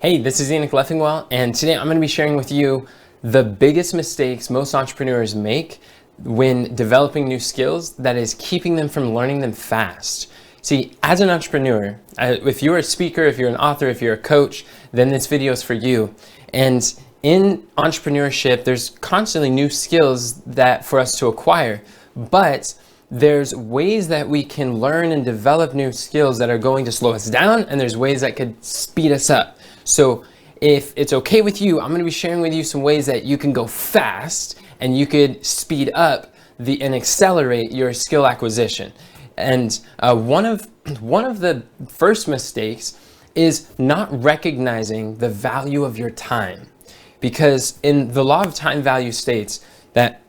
Hey, this is Enoch Leffingwell, and today I'm going to be sharing with you the biggest mistakes most entrepreneurs make when developing new skills that is keeping them from learning them fast. See, as an entrepreneur, if you're a speaker, if you're an author, if you're a coach, then this video is for you. And in entrepreneurship, there's constantly new skills that for us to acquire, but there's ways that we can learn and develop new skills that are going to slow us down, and there's ways that could speed us up. So if it's okay with you, I'm going to be sharing with you some ways that you can go fast and you could speed up and accelerate your skill acquisition. And one of the first mistakes is not recognizing the value of your time, because in the law of time value states that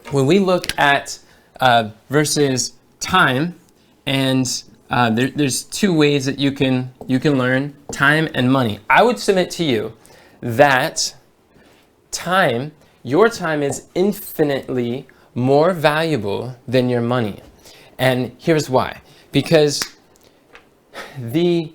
when we look at versus time, and there's two ways that you can learn time and money. I would submit to you that your time is infinitely more valuable than your money. And here's why. Because the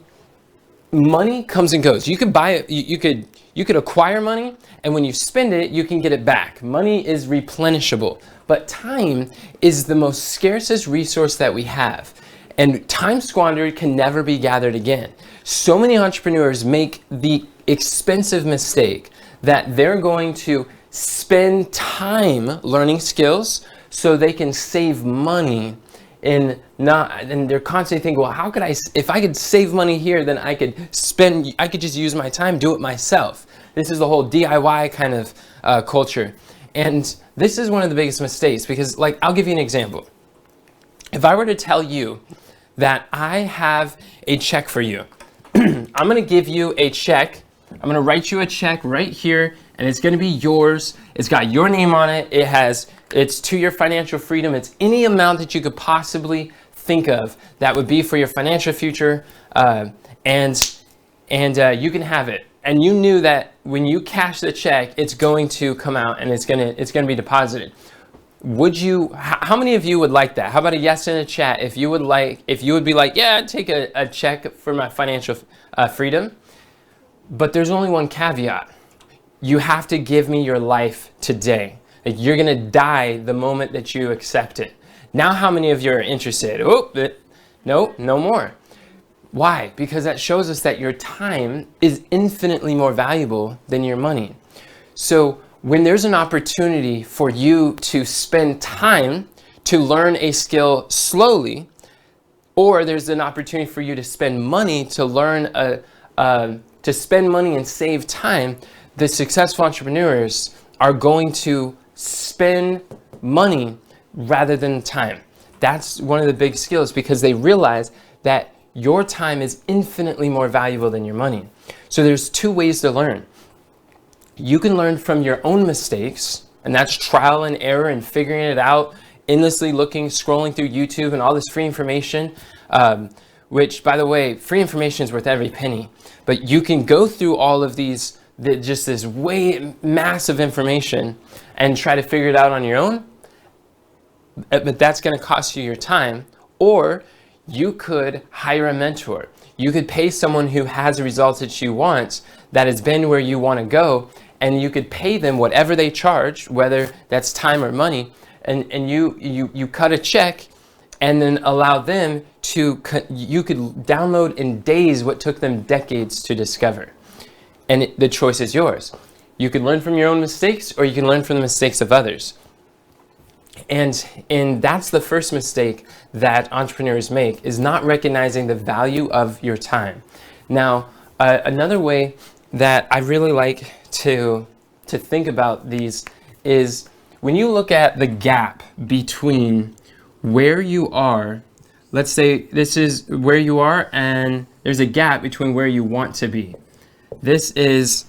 money comes and goes. You could buy it, you could acquire money, and when you spend it, you can get it back. Money is replenishable, but time is the most scarcest resource that we have. And time squandered can never be gathered again. So many entrepreneurs make the expensive mistake that they're going to spend time learning skills so they can save money, and they're constantly thinking, well, how could if I could save money here, then I could just use my time, do it myself. This is the whole DIY kind of culture. And this is one of the biggest mistakes, because I'll give you an example. If I were to tell you that I have a check for you, I'm going to give you a check. I'm going to write you a check right here, and it's going to be yours. It's got your name on it. It's to your financial freedom. It's any amount that you could possibly think of that would be for your financial future, and you can have it. And you knew that when you cash the check, it's going to come out and it's going to be deposited. How many of you would like that? How about a yes in the chat if you would be like, yeah, I'd take a check for my financial freedom. But there's only one caveat. You have to give me your life today. You're going to die the moment that you accept it. Now, how many of you are interested? No more. Why? Because that shows us that your time is infinitely more valuable than your money. So when there's an opportunity for you to spend time to learn a skill slowly, or there's an opportunity for you to spend money to learn to spend money and save time, the successful entrepreneurs are going to spend money rather than time. That's one of the big skills, because they realize that your time is infinitely more valuable than your money. So there's two ways to learn. You can learn from your own mistakes, and that's trial and error and figuring it out, endlessly scrolling through YouTube and all this free information, which, by the way, free information is worth every penny. But you can go through all of this way massive information and try to figure it out on your own, but that's going to cost you your time. Or you could hire a mentor. You could pay someone who has the results that you want, that has been where you want to go, and you could pay them whatever they charge, whether that's time or money, and you cut a check and then allow them you could download in days what took them decades to discover. And the choice is yours. You can learn from your own mistakes, or you can learn from the mistakes of others. And that's the first mistake that entrepreneurs make, is not recognizing the value of your time. Now, another way that I really like to think about these is when you look at the gap between where you are. Let's say this is where you are, and there's a gap between where you want to be. This is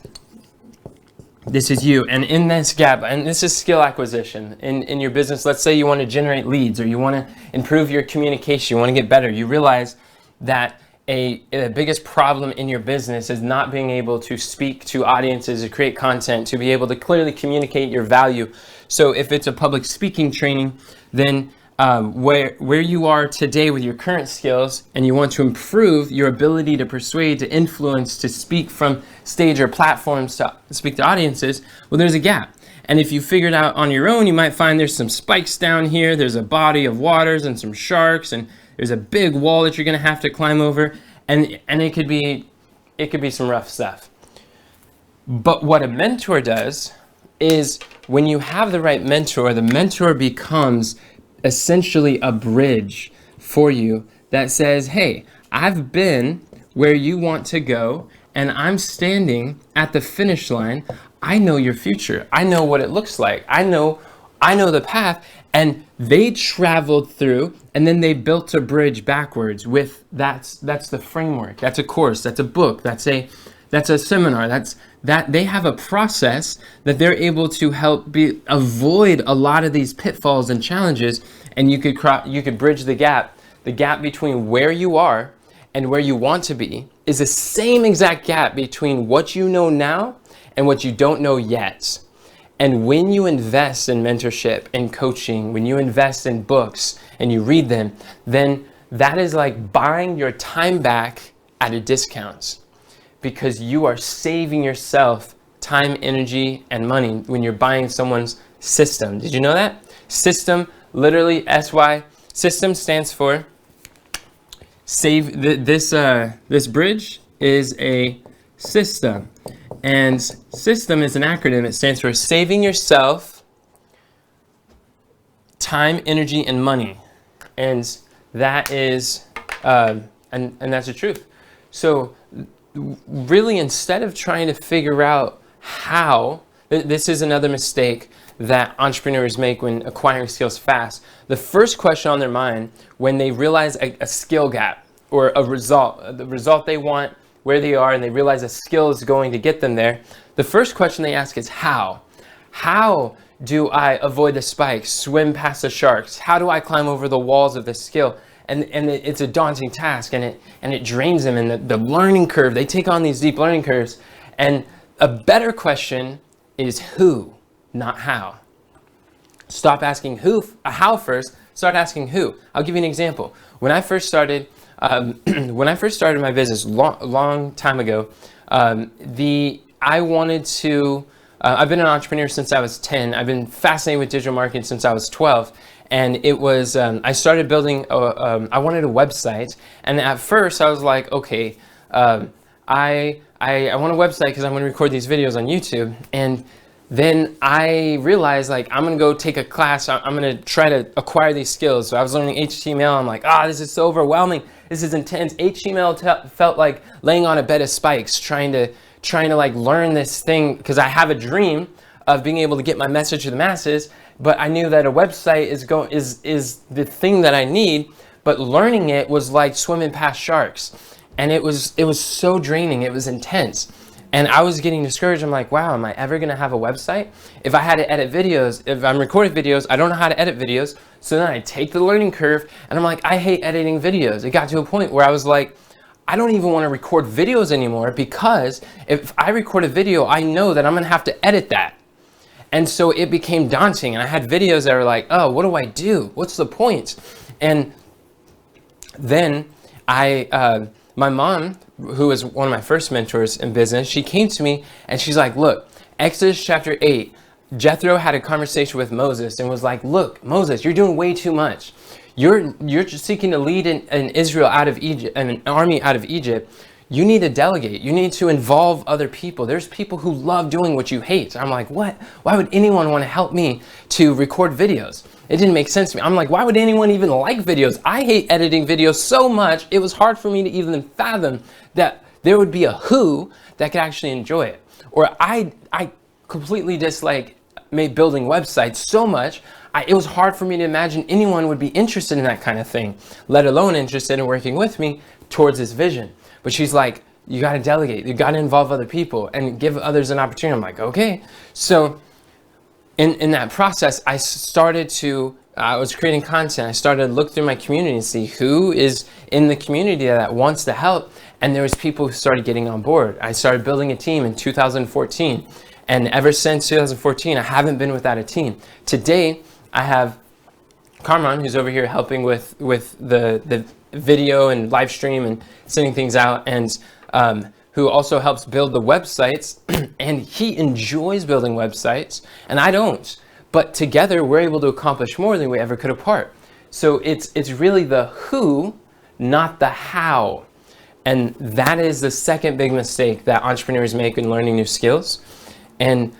you, and in this gap, and this is skill acquisition in your business. Let's say you want to generate leads, or you want to improve your communication, you want to get better. You realize that the biggest problem in your business is not being able to speak to audiences, to create content, to be able to clearly communicate your value. So if it's a public speaking training, then where you are today with your current skills, and you want to improve your ability to persuade, to influence, to speak from stage or platforms, to speak to audiences, well, there's a gap. And if you figure it out on your own, you might find there's some spikes down here, there's a body of waters and some sharks, and there's a big wall that you're going to have to climb over, and it could be some rough stuff. But what a mentor does is, when you have the right mentor, the mentor becomes essentially a bridge for you that says, hey, I've been where you want to go, and I'm standing at the finish line. I know your future. I know what it looks like. I know the path. And they traveled through, and then they built a bridge backwards with that's the framework. That's a course. That's a book. That's a seminar. That they have a process that they're able to help avoid a lot of these pitfalls and challenges. And you could bridge the gap. The gap between where you are and where you want to be is the same exact gap between what you know now and what you don't know yet. And when you invest in mentorship and coaching, when you invest in books and you read them, then that is like buying your time back at a discount, because you are saving yourself time, energy, and money when you're buying someone's system. Did you know that? System, literally SY, system stands for save. This bridge is a system. And system is an acronym. It stands for saving yourself time, energy, and money. And that is, and that's the truth. So really, instead of trying to figure out how, this is another mistake that entrepreneurs make when acquiring skills fast. The first question on their mind when they realize a skill gap or the result they want, where they are, and they realize a skill is going to get them there, the first question they ask is how? How do I avoid the spikes, swim past the sharks? How do I climb over the walls of this skill? And it's a daunting task, and it drains them, and the learning curve, they take on these deep learning curves. And a better question is who, not how. Stop asking how first, start asking who. I'll give you an example. When I first started my business long time ago, I wanted to, I've been an entrepreneur since I was 10. I've been fascinated with digital marketing since I was 12. And it was, I started building, I wanted a website. And at first I was like, okay, I want a website because I'm going to record these videos on YouTube. And then I realized, like, I'm going to go take a class. I'm going to try to acquire these skills. So I was learning HTML. I'm like, this is so overwhelming. This is intense. HTML felt like laying on a bed of spikes, trying to like learn this thing, because I have a dream of being able to get my message to the masses. But I knew that a website is the thing that I need. But learning it was like swimming past sharks, and it was so draining. It was intense. And I was getting discouraged. I'm like, wow, am I ever going to have a website? If I had to edit videos, if I'm recording videos, I don't know how to edit videos. So then I take the learning curve, and I'm like, I hate editing videos. It got to a point where I was like, I don't even want to record videos anymore, because if I record a video, I know that I'm going to have to edit that. And so it became daunting. And I had videos that were like, oh, what do I do? What's the point? And then my mom, who was one of my first mentors in business, she came to me and she's like, look, Exodus chapter 8, Jethro had a conversation with Moses and was like, look, Moses, you're doing way too much. You're just seeking to lead an Israel out of Egypt, an army out of Egypt. You need to delegate. You need to involve other people. There's people who love doing what you hate. I'm like, what? Why would anyone want to help me to record videos? It didn't make sense to me. I'm like, why would anyone even like videos? I hate editing videos so much. It was hard for me to even fathom that there would be a who that could actually enjoy it. Or I completely dislike building websites so much. It was hard for me to imagine anyone would be interested in that kind of thing, let alone interested in working with me towards this vision. But she's like, you got to delegate. You got to involve other people and give others an opportunity. I'm like, okay. So in that process, I was creating content. I started to look through my community and see who is in the community that wants to help. And there was people who started getting on board. I started building a team in 2014. And ever since 2014, I haven't been without a team. Today, I have Carmen, who's over here helping with the video and live stream and sending things out, and who also helps build the websites, and he enjoys building websites, and I don't. But together, we're able to accomplish more than we ever could apart. So it's really the who, not the how. And that is the second big mistake that entrepreneurs make in learning new skills. And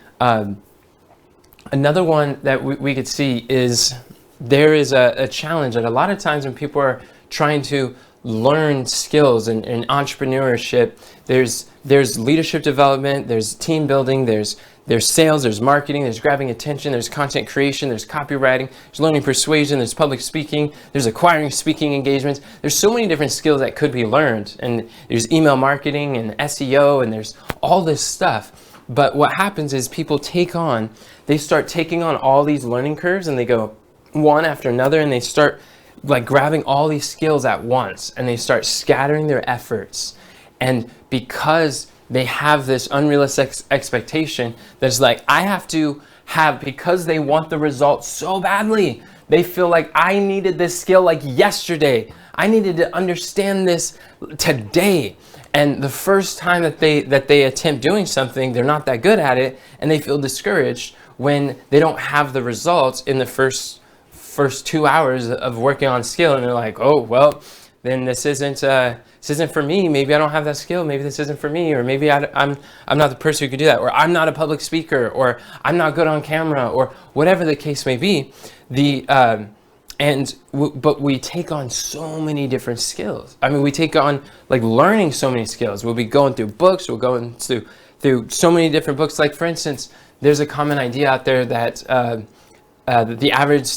another one that we could see is there is a challenge that a lot of times when people are trying to learn skills in entrepreneurship, there's leadership development, there's team building, there's sales, there's marketing, there's grabbing attention, there's content creation, there's copywriting, there's learning persuasion, there's public speaking, there's acquiring speaking engagements. There's so many different skills that could be learned, and there's email marketing and SEO, and there's all this stuff. But what happens is people they start taking on all these learning curves, and they go one after another, and they start like grabbing all these skills at once, and they start scattering their efforts. And because they have this unrealistic expectation that's like, I have to have, because they want the results so badly, they feel like I needed this skill like yesterday. I needed to understand this today. And the first time that they attempt doing something, they're not that good at it, and they feel discouraged when they don't have the results in the first 2 hours of working on skill, and they're like, oh well, then this isn't for me. Maybe I don't have that skill. Maybe this isn't for me, or maybe I'm not the person who could do that, or I'm not a public speaker, or I'm not good on camera, or whatever the case may be. But we take on so many different skills. I mean, we take on like learning so many skills. We'll be going through books. We'll go through so many different books. Like, for instance, there's a common idea out there that the average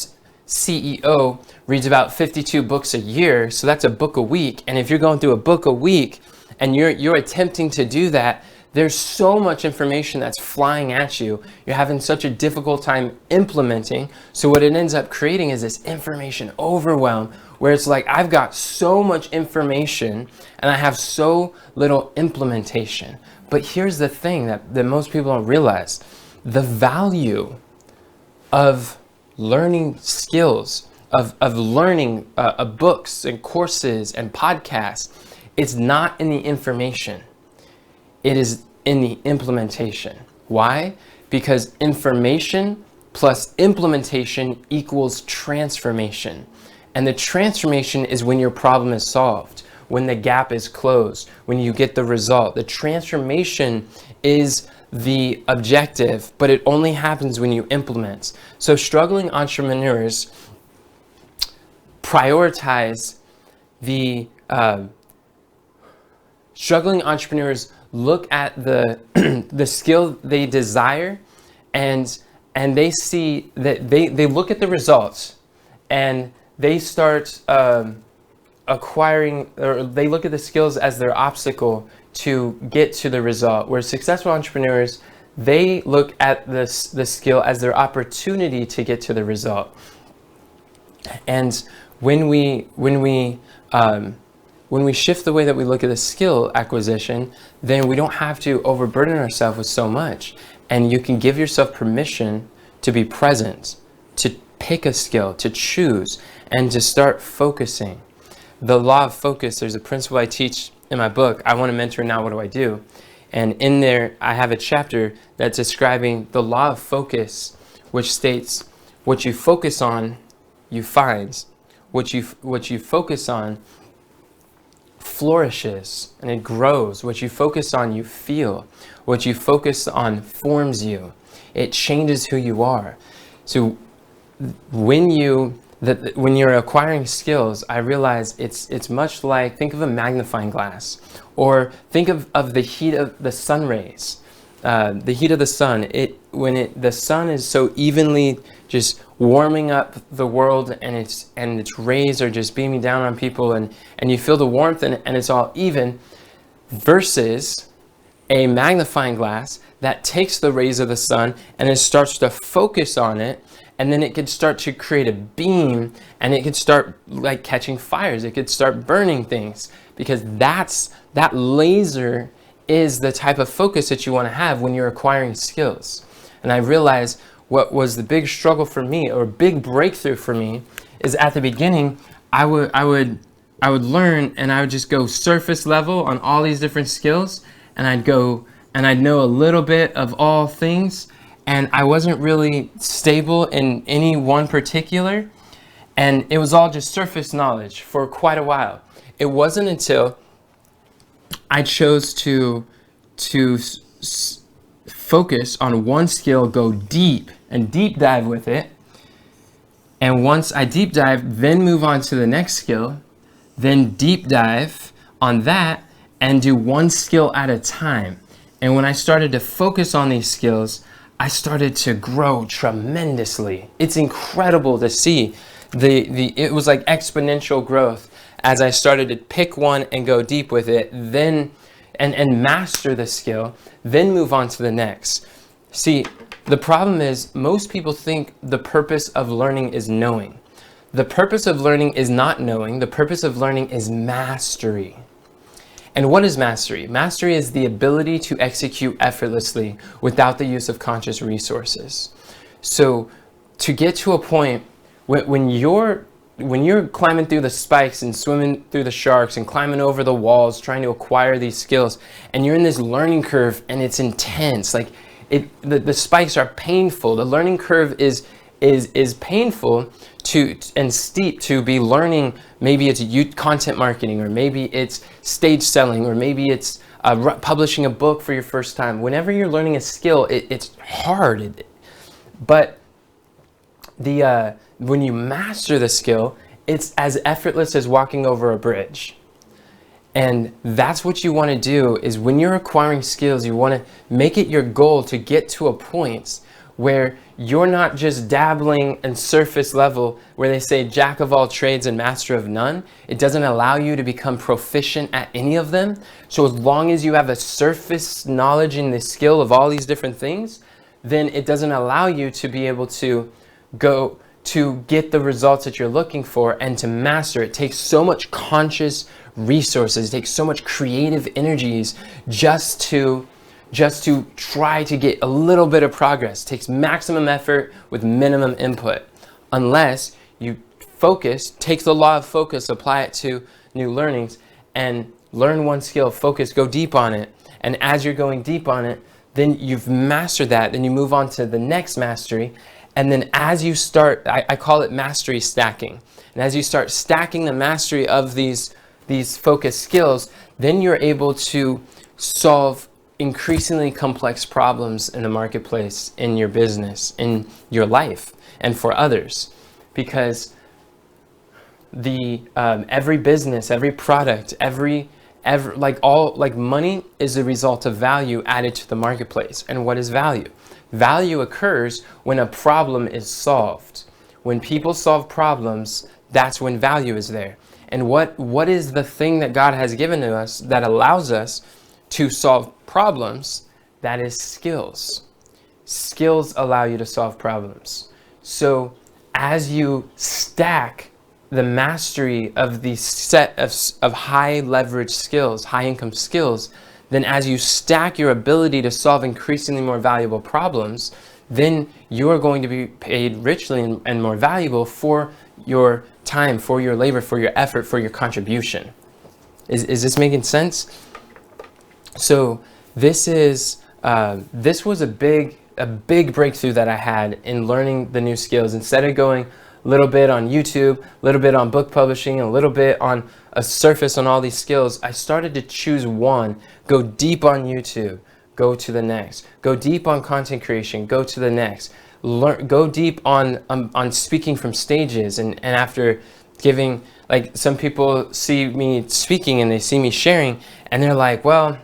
CEO reads about 52 books a year, so that's a book a week. And if you're going through a book a week and you're attempting to do that, there's so much information that's flying at you. You're having such a difficult time implementing. So what it ends up creating is this information overwhelm, where it's like, I've got so much information and I have so little implementation. But here's the thing that most people don't realize: the value of learning skills, of learning books and courses and podcasts, it's not in the information. It is in the implementation. Why? Because information plus implementation equals transformation. And the transformation is when your problem is solved, when the gap is closed, when you get the result. The transformation is the objective, but it only happens when you implement. So struggling entrepreneurs prioritize look at the skill they desire, and they see that they look at the results, and they start acquiring, or they look at the skills as their obstacle to get to the result. Where successful entrepreneurs, they look at the skill as their opportunity to get to the result. And when we shift the way that we look at the skill acquisition, then we don't have to overburden ourselves with so much, and you can give yourself permission to be present, to pick a skill, to choose, and to start focusing. The law of focus, there's a principle I teach in my book, I Want to Mentor Now, What Do I Do? And in there, I have a chapter that's describing the law of focus, which states, what you focus on, you find. What you focus on flourishes and it grows. What you focus on, you feel. What you focus on forms you. It changes who you are. So when you're acquiring skills, I realize it's much like, think of a magnifying glass, or think of the heat of the sun rays. The heat of the sun, the sun is so evenly just warming up the world, and its rays are just beaming down on people, and you feel the warmth, and it's all even, versus a magnifying glass that takes the rays of the sun and it starts to focus on it, and then it could start to create a beam, and it could start like catching fires. It could start burning things, because that laser is the type of focus that you want to have when you're acquiring skills. And I realized what was the big struggle for me, or big breakthrough for me, is at the beginning, I would learn, and I would just go surface level on all these different skills, and I'd know a little bit of all things, and I wasn't really stable in any one particular, and it was all just surface knowledge for quite a while. It wasn't until I chose to focus on one skill, go deep and deep dive with it. And once I deep dive, then move on to the next skill, then deep dive on that and do one skill at a time. And when I started to focus on these skills, I started to grow tremendously. It's incredible to see it was like exponential growth as I started to pick one and go deep with it, then and master the skill, then move on to the next. See, the problem is most people think the purpose of learning is knowing. The purpose of learning is not knowing. The purpose of learning is mastery. And what is mastery? Mastery is the ability to execute effortlessly without the use of conscious resources. So to get to a point when you're climbing through the spikes and swimming through the sharks and climbing over the walls, trying to acquire these skills, and you're in this learning curve and it's intense, like the spikes are painful. The learning curve is painful and steep to be learning. Maybe it's content marketing, or maybe it's stage selling, or maybe it's publishing a book for your first time. Whenever you're learning a skill, it's hard. But when you master the skill, it's as effortless as walking over a bridge. And that's what you want to do, is when you're acquiring skills, you want to make it your goal to get to a point where you're not just dabbling in surface level, where they say jack of all trades and master of none. It doesn't allow you to become proficient at any of them. So as long as you have a surface knowledge in the skill of all these different things, then it doesn't allow you to be able to go to get the results that you're looking for and to master. It takes so much conscious resources, it takes so much creative energies just to try to get a little bit of progress. It takes maximum effort with minimum input. Unless you focus, take the law of focus, apply it to new learnings, and learn one skill, focus, go deep on it. And as you're going deep on it, then you've mastered that, then you move on to the next mastery. And then as you start, I call it mastery stacking. And as you start stacking the mastery of these focused skills, then you're able to solve increasingly complex problems in the marketplace, in your business, in your life, and for others. Because every business, every product, money is a result of value added to the marketplace. And what is value? Value occurs when a problem is solved. When people solve problems, that's when value is there. And what is the thing that God has given to us that allows us to solve problems? That is skills. Skills allow you to solve problems. So as you stack the mastery of the set of high leverage skills, high income skills, then as you stack your ability to solve increasingly more valuable problems, then you are going to be paid richly and more valuable for your time, for your labor, for your effort, for your contribution. Is this making sense? So this was a big breakthrough that I had in learning the new skills. Instead of going a little bit on YouTube, a little bit on book publishing, a little bit on a surface on all these skills, I started to choose one, go deep on YouTube, go to the next, go deep on content creation, go to the next, go deep on speaking from stages. And after giving, like, some people see me speaking and they see me sharing and they're like, well,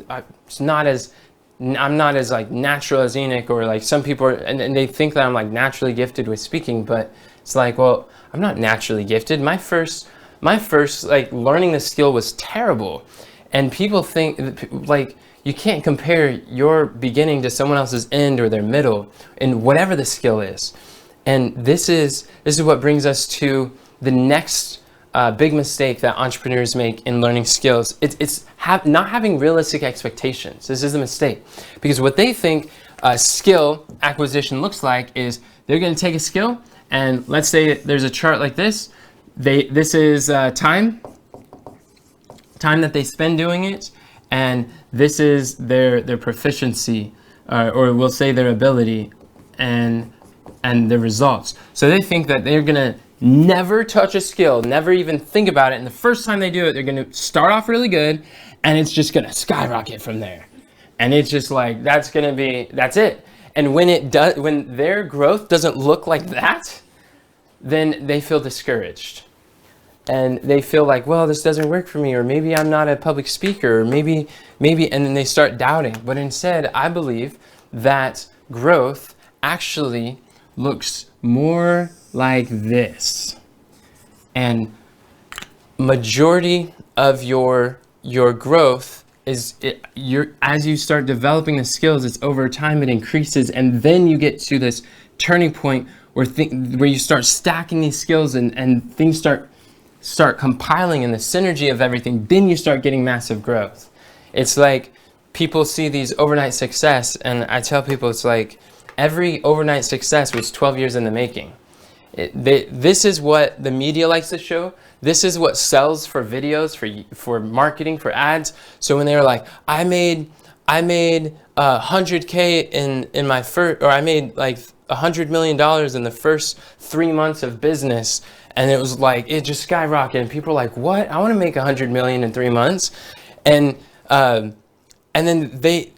I'm not as like natural as Enoch, or like some people are, and they think that I'm like naturally gifted with speaking, but it's like, well, I'm not naturally gifted. My first like learning the skill was terrible. And people think like you can't compare your beginning to someone else's end or their middle in whatever the skill is. And this is what brings us to the next big mistake that entrepreneurs make in learning skills. It's not having realistic expectations. This is a mistake, because what they think skill acquisition looks like is they're going to take a skill And let's say there's a chart like this. This is time that they spend doing it, and this is their proficiency, or we'll say their ability, and the results. So they think that they're gonna never touch a skill, never even think about it, and the first time they do it, they're gonna start off really good, and it's just gonna skyrocket from there. And it's just like, that's it. And when their growth doesn't look like that, then they feel discouraged. And they feel like, well, this doesn't work for me, or maybe I'm not a public speaker, or maybe, and then they start doubting. But instead, I believe that growth actually looks more like this. And majority of your growth is as you start developing the skills, it's over time, it increases, and then you get to this turning point where you start stacking these skills, and things start compiling in the synergy of everything. Then you start getting massive growth. It's like people see these overnight success, and I tell people it's like every overnight success was 12 years in the making. This is what the media likes to show. This is what sells for videos, for marketing, for ads. So when they were like, I made 100K in my first, or I made like $100 million in the first 3 months of business, and it was like, it just skyrocketed, and people were like, what? I want to make 100 million in 3 months. And then they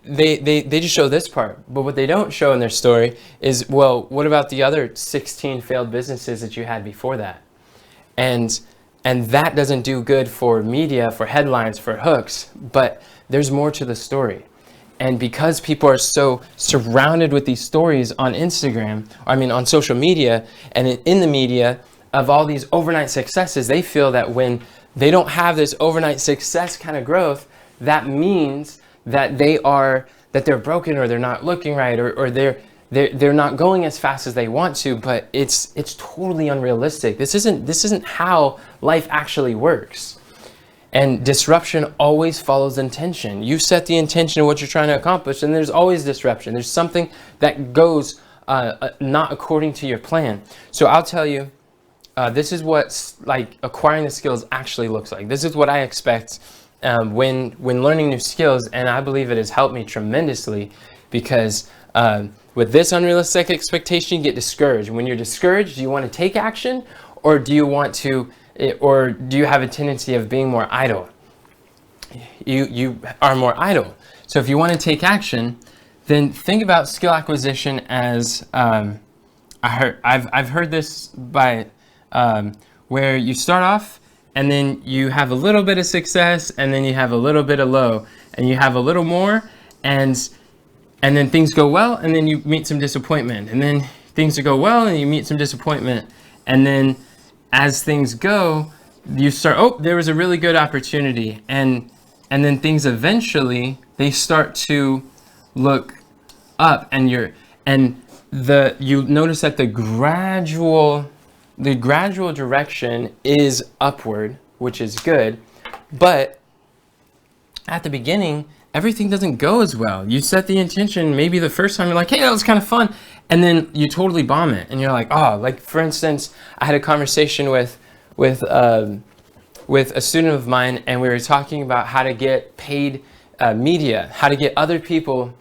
just show this part. But what they don't show in their story is, well, what about the other 16 failed businesses that you had before that? And that doesn't do good for media, for headlines, for hooks, but there's more to the story. And because people are so surrounded with these stories on Instagram, on social media and in the media of all these overnight successes, they feel that when they don't have this overnight success kind of growth, that means that they're broken, or they're not looking right, or they're not going as fast as they want to. But it's totally unrealistic. This isn't how life actually works. And disruption always follows intention. You set the intention of what you're trying to accomplish, and there's always disruption. There's something that goes not according to your plan. So I'll tell you, this is what like acquiring the skills actually looks like. This is what I expect when learning new skills, and I believe it has helped me tremendously, because with this unrealistic expectation, you get discouraged. When you're discouraged, do you want to take action, or do you have a tendency of being more idle? You are more idle. So if you want to take action, then think about skill acquisition as I've heard this by where you start off, and then you have a little bit of success, and then you have a little bit of low, and you have a little more, and then things go well, and then you meet some disappointment, and then things go well, and you meet some disappointment, and then as things go, you start, oh, there was a really good opportunity, and then things eventually, they start to look up, and you notice that the gradual direction is upward, which is good. But at the beginning, everything doesn't go as well. You set the intention, maybe the first time you're like, hey, that was kind of fun. And then you totally bomb it. And you're like, oh, like for instance, I had a conversation with a student of mine, and we were talking about how to get paid media, how to get other people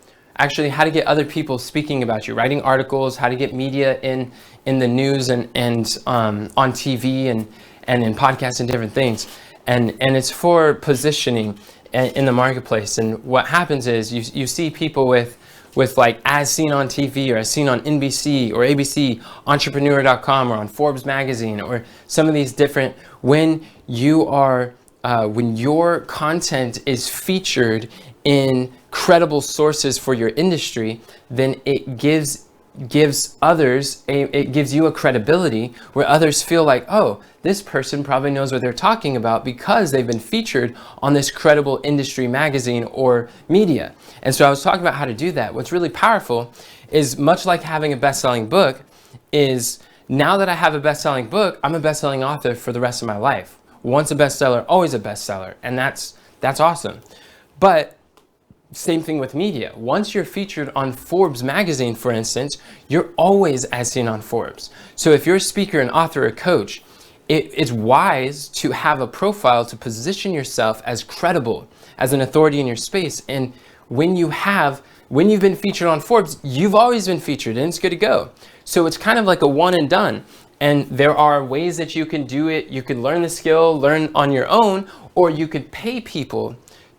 speaking about you, writing articles, how to get media in the news and on TV and in podcasts and different things. And it's for positioning in the marketplace. And what happens is you see people with like as seen on TV, or as seen on NBC or ABC, entrepreneur.com, or on Forbes magazine, or some of these different, when your content is featured in credible sources for your industry, then it gives others it gives you a credibility where others feel like, oh, this person probably knows what they're talking about because they've been featured on this credible industry magazine or media. And so I was talking about how to do that. What's really powerful is, much like having a best-selling book, is now that I have a best-selling book, I'm a best-selling author for the rest of my life. Once a bestseller, always a bestseller, and that's awesome. But same thing with media. Once you're featured on Forbes magazine, for instance, you're always as seen on Forbes. So if you're a speaker, an author, a coach, it's wise to have a profile to position yourself as credible, as an authority in your space. And when you've been featured on Forbes, you've always been featured and it's good to go. So it's kind of like a one and done. And there are ways that you can do it. You can learn the skill, learn on your own, or you could pay people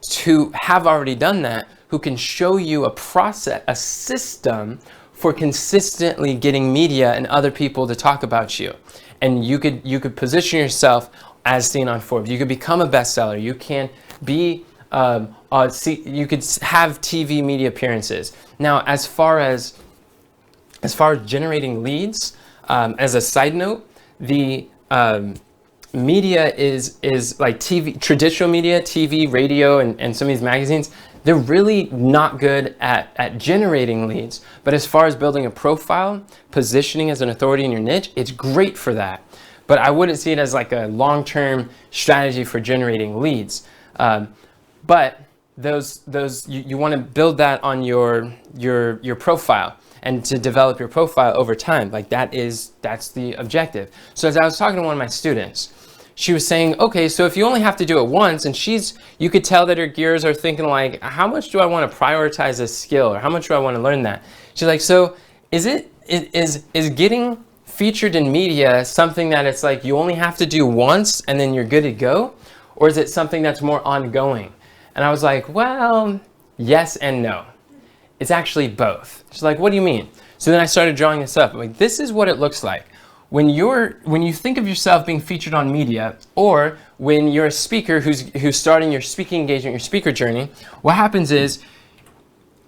to have already done that, who can show you a process, a system for consistently getting media and other people to talk about you. And you could position yourself as seen on Forbes. You could become a bestseller. You can be, you could have TV media appearances. Now, as far as generating leads, as a side note, the media is like TV, traditional media, TV, radio, and some of these magazines. They're really not good at generating leads. But as far as building a profile, positioning as an authority in your niche, it's great for that. But I wouldn't see it as like a long-term strategy for generating leads. But you want to build that on your profile, and to develop your profile over time. Like that's the objective. So as I was talking to one of my students, she was saying, okay, so if you only have to do it once, and you could tell that her gears are thinking like, how much do I want to prioritize this skill, or how much do I want to learn that? She's like, so is getting featured in media something that it's like you only have to do once and then you're good to go? Or is it something that's more ongoing? And I was like, well, yes and no. It's actually both. She's like, what do you mean? So then I started drawing this up. I'm like, this is what it looks like. When you think of yourself being featured on media, or when you're a speaker who's starting your speaking engagement, your speaker journey, what happens is,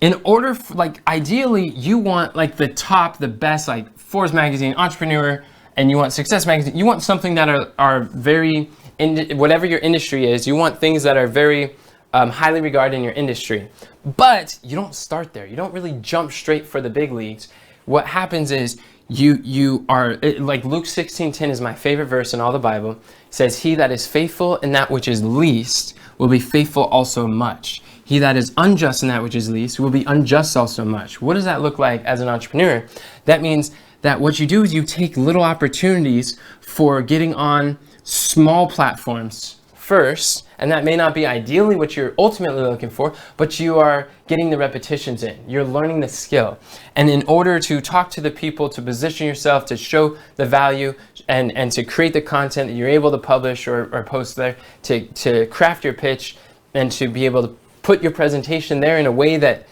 in order for, like, ideally you want like the top, the best, like Forbes magazine, Entrepreneur, and you want Success magazine. You want something that are very, whatever your industry is, you want things that are very highly regarded in your industry. But you don't start there. You don't really jump straight for the big leagues. What happens is you are, like Luke 16:10 is my favorite verse in all the Bible. It says, he that is faithful in that which is least will be faithful also much. He that is unjust in that which is least will be unjust also much. What does that look like as an entrepreneur? That means that what you do is you take little opportunities for getting on small platforms first, and that may not be ideally what you're ultimately looking for, but you are getting the repetitions in. You're learning the skill. And in order to talk to the people, to position yourself, to show the value, and to create the content that you're able to publish or post there, to craft your pitch, and to be able to put your presentation there in a way that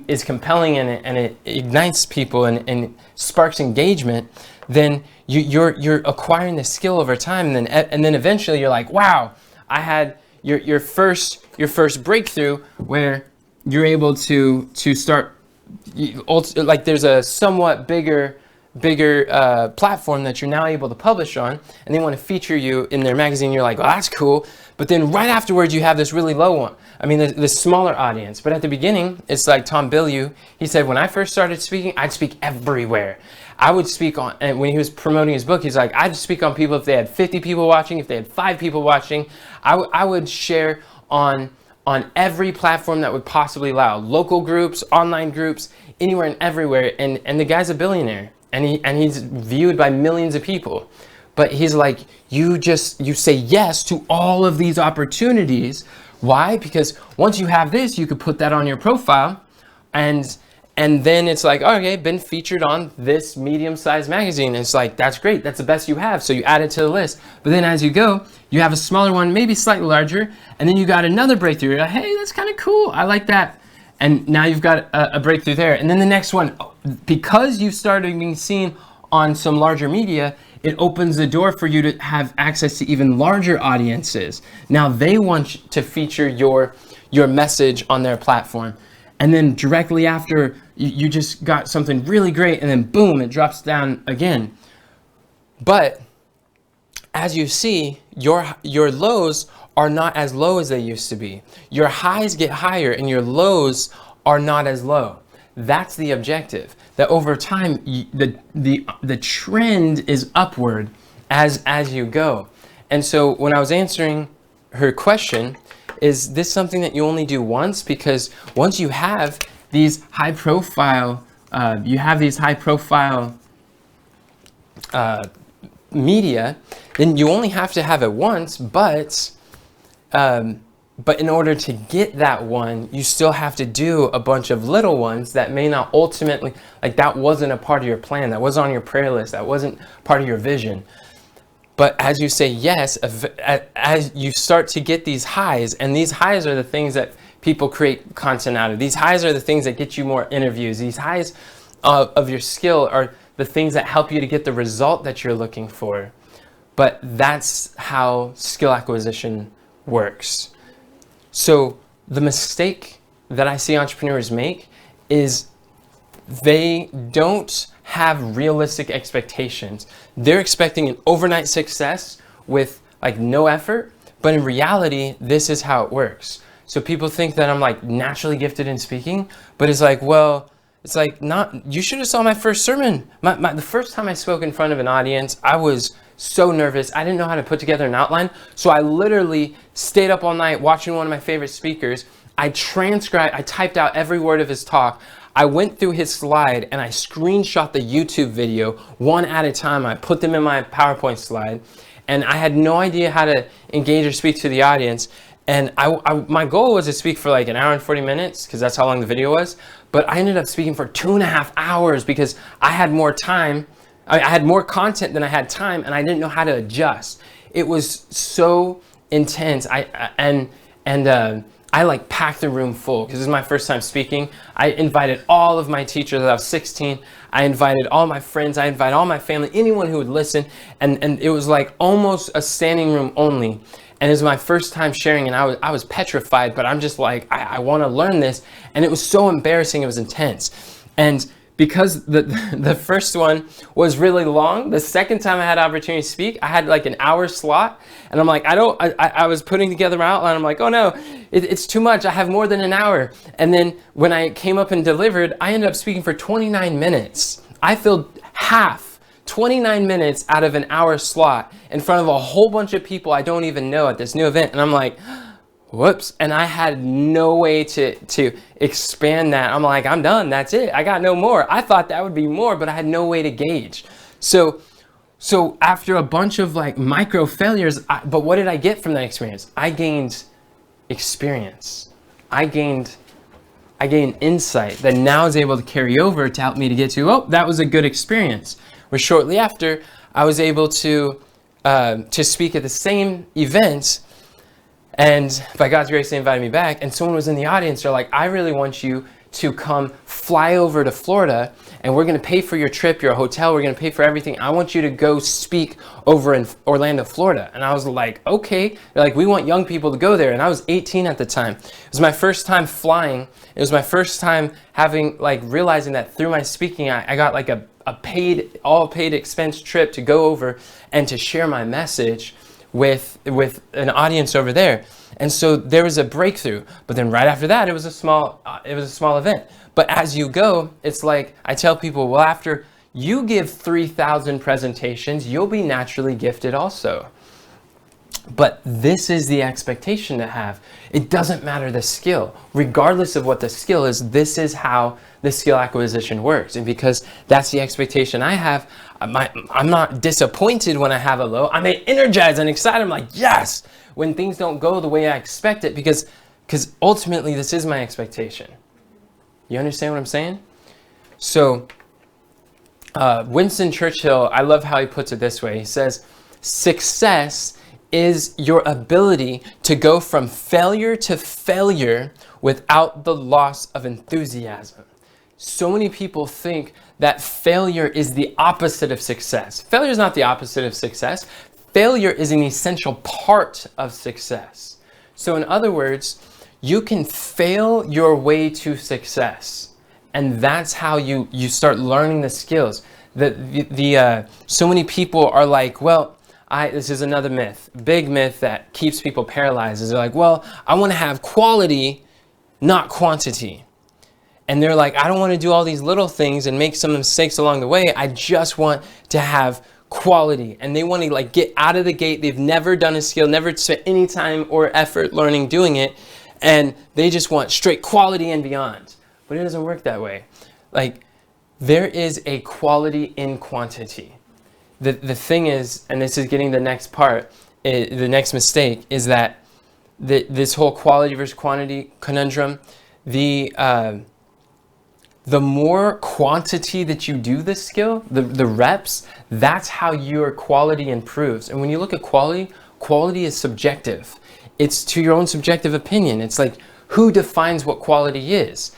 is compelling and it ignites people and sparks engagement, then you're acquiring the skill over time, and then eventually you're like, wow, I had your first breakthrough where you're able to start, like there's a somewhat bigger platform that you're now able to publish on, and they want to feature you in their magazine. You're like, well, that's cool. But then right afterwards, you have this really low one. I mean, the smaller audience. But at the beginning, it's like Tom Bilyeu. He said, when I first started speaking, I'd speak everywhere. I would speak on, and when he was promoting his book, he's like, I'd speak on people if they had 50 people watching, if they had 5 people watching. I would share on every platform that would possibly allow, local groups, online groups, anywhere and everywhere. And the guy's a billionaire, and he's viewed by millions of people. But he's like, you say yes to all of these opportunities. Why? Because once you have this, you could put that on your profile, and then it's like, okay, been featured on this medium-sized magazine. And it's like, that's great. That's the best you have. So you add it to the list. But then as you go, you have a smaller one, maybe slightly larger, and then you got another breakthrough. You're like, hey, that's kind of cool. I like that. And now you've got a breakthrough there. And then the next one, because you started being seen on some larger media, it opens the door for you to have access to even larger audiences. Now they want to feature your message on their platform. And then directly after, you just got something really great, and then boom, it drops down again. But as you see, your lows are not as low as they used to be. Your highs get higher and your lows are not as low. That's the objective. That over time, the trend is upward as you go. And so when I was answering her question, is this something that you only do once? Because once you have these high profile, media, then you only have to have it once, but in order to get that one, you still have to do a bunch of little ones that may not ultimately, like that wasn't a part of your plan, that wasn't on your prayer list, that wasn't part of your vision. But as you say yes, as you start to get these highs, and these highs are the things that people create content out of. These highs are the things that get you more interviews. These highs of your skill are the things that help you to get the result that you're looking for. But that's how skill acquisition works. So the mistake that I see entrepreneurs make is they don't have realistic expectations. They're expecting an overnight success with like no effort, but in reality, this is how it works. So people think that I'm like naturally gifted in speaking, but it's like, well, it's like not, you should have saw my first sermon. The first time I spoke in front of an audience, I was so nervous. I didn't know how to put together an outline. So I literally stayed up all night watching one of my favorite speakers. I typed out every word of his talk. I went through his slide and I screenshot the YouTube video one at a time. I put them in my PowerPoint slide, and I had no idea how to engage or speak to the audience. And my goal was to speak for like an hour and 40 minutes because that's how long the video was. But I ended up speaking for 2.5 hours because I had more time. I had more content than I had time, and I didn't know how to adjust. It was so intense. I like packed the room full because this is my first time speaking. I invited all of my teachers. I was 16. I invited all my friends. I invited all my family, anyone who would listen. And it was like almost a standing room only. And it was my first time sharing, and I was petrified, but I'm just like, I want to learn this. And it was so embarrassing. It was intense. And because the first one was really long, the second time I had opportunity to speak, I had like an hour slot, and I'm like, I was putting together my outline. I'm like, oh no, it's too much. I have more than an hour. And then when I came up and delivered, I ended up speaking for 29 minutes. I filled 29 minutes out of an hour slot in front of a whole bunch of people I don't even know at this new event. And I'm like, whoops. And I had no way to expand that. I'm like, I'm done. That's it. I got no more. I thought that would be more, but I had no way to gauge. So after a bunch of like micro failures, but what did I get from that experience? I gained experience. I gained insight that now is able to carry over to help me to get to, oh, that was a good experience. Where shortly after, I was able to speak at the same event, and by God's grace, they invited me back, and someone was in the audience. They're like, I really want you to come fly over to Florida, and we're going to pay for your trip, your hotel, we're going to pay for everything. I want you to go speak over in Orlando, Florida. And I was like, okay. They're like, we want young people to go there. And I was 18 at the time. It was my first time flying. It was my first time realizing that through my speaking, I got like all paid expense trip to go over and to share my message with an audience over there. And so there was a breakthrough, but then right after that, it was a small event. But as you go, it's like, I tell people, well, after you give 3,000 presentations, you'll be naturally gifted also. But this is the expectation to have. It doesn't matter the skill. Regardless of what the skill is, this is how the skill acquisition works. And because that's the expectation I have, I'm not disappointed when I have a low. I'm energized and excited. I'm like, yes, when things don't go the way I expect it, because ultimately this is my expectation. You understand what I'm saying? So Winston Churchill, I love how he puts it this way. He says, success is your ability to go from failure to failure without the loss of enthusiasm. So many people think that failure is the opposite of success. Failure is not the opposite of success. Failure is an essential part of success. So in other words, you can fail your way to success. And that's how you start learning the skills. So many people are like, well, this is another myth, big myth that keeps people paralyzed. Is they're like, well, I want to have quality, not quantity. And they're like, I don't want to do all these little things and make some mistakes along the way. I just want to have quality, and they want to like get out of the gate. They've never done a skill, never spent any time or effort learning doing it, and they just want straight quality and beyond. But it doesn't work that way. Like, there is a quality in quantity. The thing is, and this is getting the next part, the next mistake, is that this whole quality versus quantity conundrum, the more quantity that you do this skill, the reps, that's how your quality improves. And when you look at quality, quality is subjective. It's to your own subjective opinion. It's like, who defines what quality is?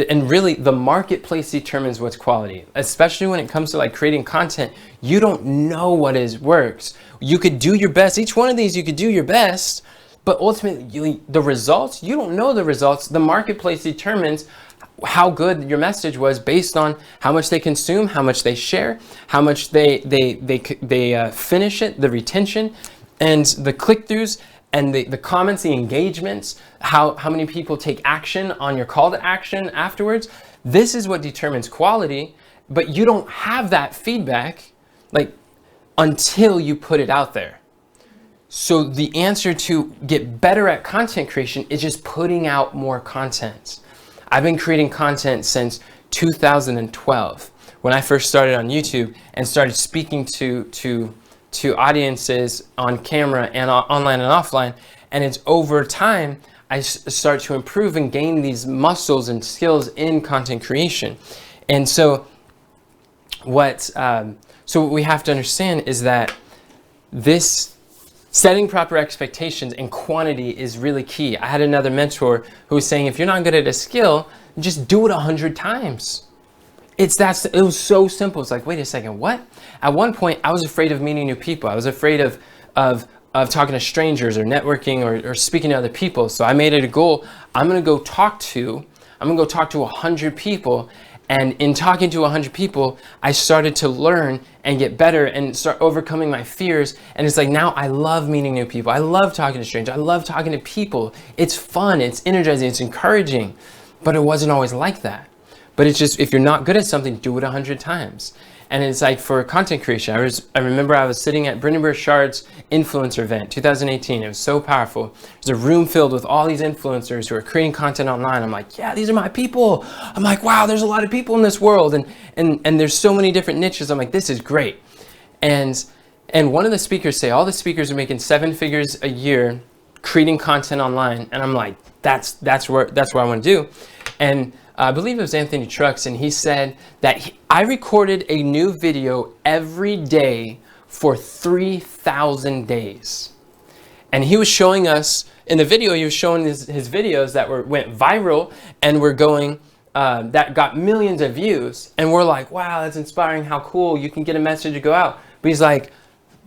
And really, the marketplace determines what's quality, especially when it comes to like creating content. You don't know what works. You could do your best. Each one of these, you could do your best, but ultimately, the results, you don't know the results. The marketplace determines how good your message was based on how much they consume, how much they share, how much they finish it, the retention, and the click-throughs, and the comments, the engagements, how many people take action on your call to action afterwards. This is what determines quality, but you don't have that feedback like until you put it out there. So the answer to get better at content creation is just putting out more content. I've been creating content since 2012 when I first started on YouTube and started speaking to audiences on camera and online and offline. And it's over time, I start to improve and gain these muscles and skills in content creation. And so what we have to understand is that this setting proper expectations and quantity is really key. I had another mentor who was saying, if you're not good at a skill, just do it 100 times. It was so simple. It's like, wait a second, what? At one point, I was afraid of meeting new people. I was afraid of talking to strangers or networking or speaking to other people. So I made it a goal. I'm gonna go talk to 100 people. And in talking to 100 people, I started to learn and get better and start overcoming my fears. And it's like, now I love meeting new people. I love talking to strangers. I love talking to people. It's fun, it's energizing, it's encouraging. But it wasn't always like that. But it's just, if you're not good at something, do it 100 times. And it's like for content creation, I remember I was sitting at Brendan Burchard's influencer event, 2018. It was so powerful. There's a room filled with all these influencers who are creating content online. I'm like, yeah, these are my people. I'm like, wow, there's a lot of people in this world. And there's so many different niches. I'm like, this is great. And one of the speakers say, all the speakers are making 7 figures a year creating content online. And I'm like, that's what I want to do. And I believe it was Anthony Trucks, and he said that I recorded a new video every day for 3,000 days. And he was showing us, in the video, he was showing his videos that went viral and were going, that got millions of views. And we're like, wow, that's inspiring, how cool, you can get a message to go out. But he's like,